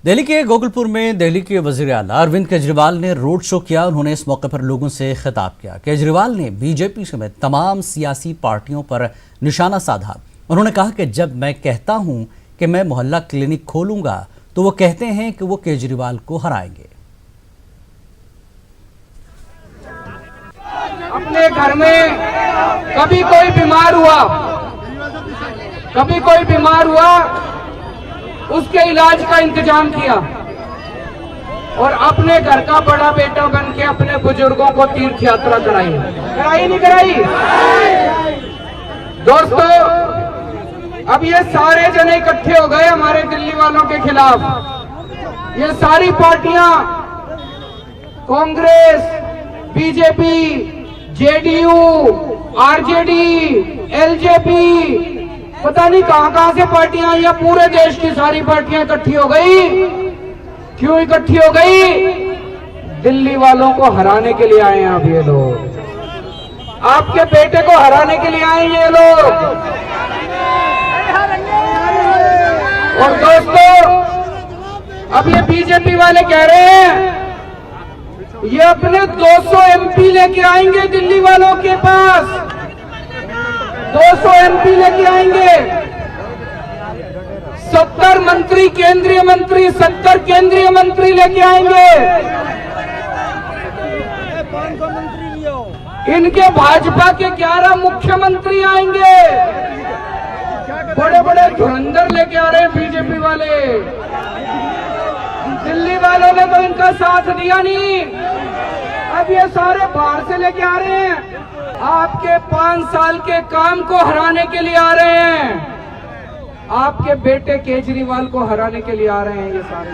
दिल्ली के गोकुलपुर में दिल्ली के वजीर आला अरविंद केजरीवाल ने रोड शो किया। उन्होंने इस मौके पर लोगों से खिताब किया। केजरीवाल ने बीजेपी समेत तमाम सियासी पार्टियों पर निशाना साधा। उन्होंने कहा कि जब मैं कहता हूं कि मैं मोहल्ला क्लिनिक खोलूंगा तो वो कहते हैं कि वो केजरीवाल को हराएंगे। अपने घर में कभी कोई बीमार हुआ उसके इलाज का इंतजाम किया और अपने घर का बड़ा बेटा बन के अपने बुजुर्गों को तीर्थ यात्रा कराई नहीं कराई। दोस्तों, अब ये सारे जने इकट्ठे हो गए हमारे दिल्ली वालों के खिलाफ। ये सारी पार्टियां, Congress, BJP, JDU, RJD, LJP, पता नहीं कहां से पार्टियां आई, पूरे देश की सारी पार्टियां इकट्ठी हो गई। क्यों इकट्ठी हो गई? दिल्ली वालों को हराने के लिए आए हैं अब ये लोग। आपके बेटे को हराने के लिए आए ये लोग। और दोस्तों, अब ये बीजेपी वाले कह रहे हैं ये अपने 200 एमपी लेके आएंगे दिल्ली वालों के पास। 200 एमपी लेके आएंगे, 70 मंत्री, केंद्रीय मंत्री, 70 केंद्रीय मंत्री लेके आएंगे। इनके भाजपा के 11 मुख्यमंत्री आएंगे। बड़े बड़े धुरंधर लेके आ रहे हैं बीजेपी वाले। दिल्ली वालों ने तो इनका साथ दिया नहीं, अब ये सारे बाहर से लेके आ रहे हैं। आपके 5 साल के काम को हराने के लिए आ रहे हैं। आपके बेटे केजरीवाल को हराने के लिए आ रहे हैं ये सारे।